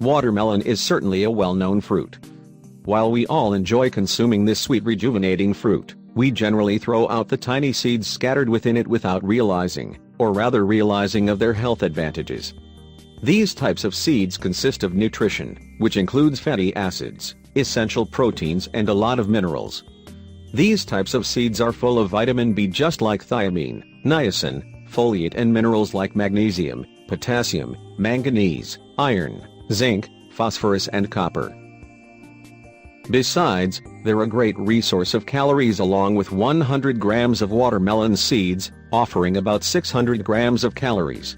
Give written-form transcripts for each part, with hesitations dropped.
Watermelon is certainly a well-known fruit. While we all enjoy consuming this sweet rejuvenating fruit, we generally throw out the tiny seeds scattered within it without realizing, or rather realizing of their health advantages. These types of seeds consist of nutrition, which includes fatty acids, essential proteins and a lot of minerals. These types of seeds are full of vitamin B just like thiamine, niacin, folate and minerals like magnesium, potassium, manganese, iron, zinc, phosphorus and copper. Besides, they're a great resource of calories along with 100 grams of watermelon seeds, offering about 600 grams of calories.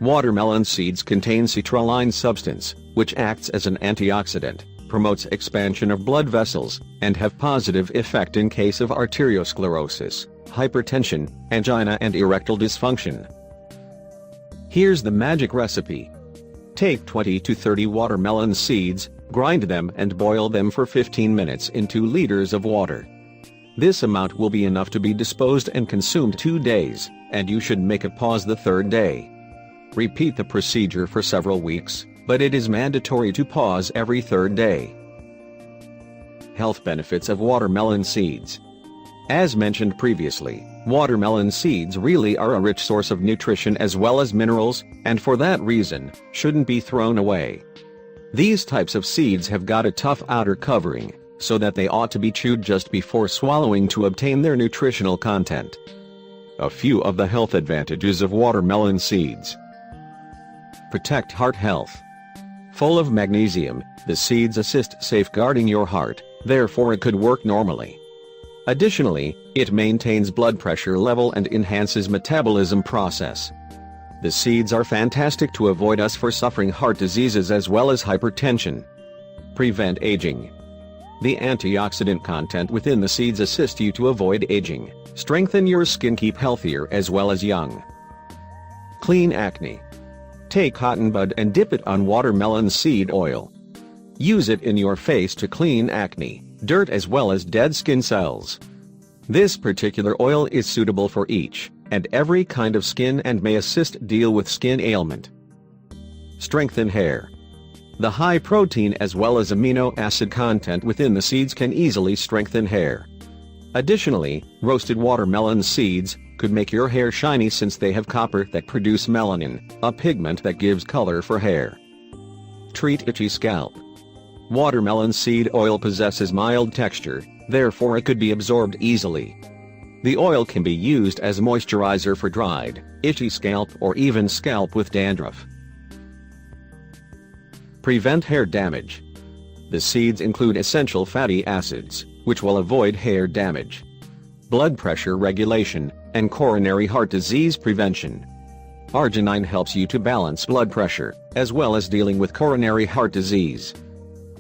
Watermelon seeds contain citrulline substance, which acts as an antioxidant, promotes expansion of blood vessels, and have positive effect in case of arteriosclerosis, hypertension, angina and erectile dysfunction. Here's the magic recipe. Take 20 to 30 watermelon seeds, grind them and boil them for 15 minutes in 2 liters of water. This amount will be enough to be disposed and consumed 2 days, and you should make a pause the 3rd day. Repeat the procedure for several weeks, but it is mandatory to pause every 3rd day. Health benefits of watermelon seeds. As mentioned previously, watermelon seeds really are a rich source of nutrition as well as minerals, and for that reason, shouldn't be thrown away. These types of seeds have got a tough outer covering, so that they ought to be chewed just before swallowing to obtain their nutritional content. A few of the health advantages of watermelon seeds. Protect heart health. Full of magnesium, the seeds assist safeguarding your heart, therefore it could work normally. Additionally, it maintains blood pressure level and enhances metabolism process. The seeds are fantastic to avoid us for suffering heart diseases as well as hypertension. Prevent aging. The antioxidant content within the seeds assist you to avoid aging, strengthen your skin, keep healthier as well as young. Clean acne. Take cotton bud and dip it on watermelon seed oil. Use it in your face to clean acne, dirt as well as dead skin cells. This particular oil is suitable for each and every kind of skin and may assist deal with skin ailment. Strengthen hair. The high protein as well as amino acid content within the seeds can easily strengthen hair. Additionally, roasted watermelon seeds could make your hair shiny since they have copper that produce melanin, a pigment that gives color for hair. Treat itchy scalp. Watermelon seed oil possesses mild texture, therefore it could be absorbed easily. The oil can be used as moisturizer for dried, itchy scalp or even scalp with dandruff. Prevent hair damage. The seeds include essential fatty acids, which will avoid hair damage. Blood pressure regulation, and coronary heart disease prevention. Arginine helps you to balance blood pressure, as well as dealing with coronary heart disease.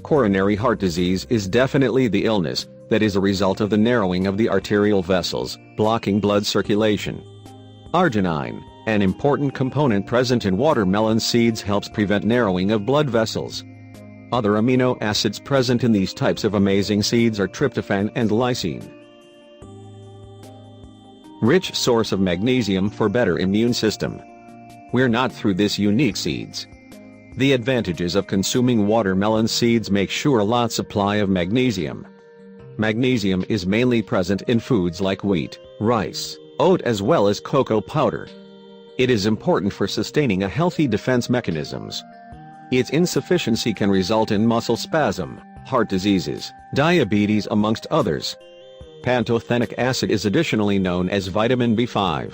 Coronary heart disease is definitely the illness that is a result of the narrowing of the arterial vessels, blocking blood circulation. Arginine, an important component present in watermelon seeds, helps prevent narrowing of blood vessels. Other amino acids present in these types of amazing seeds are tryptophan and lysine. Rich source of magnesium for better immune system. We're not through this unique seeds. The advantages of consuming watermelon seeds make sure a lot supply of magnesium. Magnesium is mainly present in foods like wheat, rice, oat as well as cocoa powder. It is important for sustaining a healthy defense mechanisms. Its insufficiency can result in muscle spasm, heart diseases, diabetes amongst others. Pantothenic acid is additionally known as vitamin B5.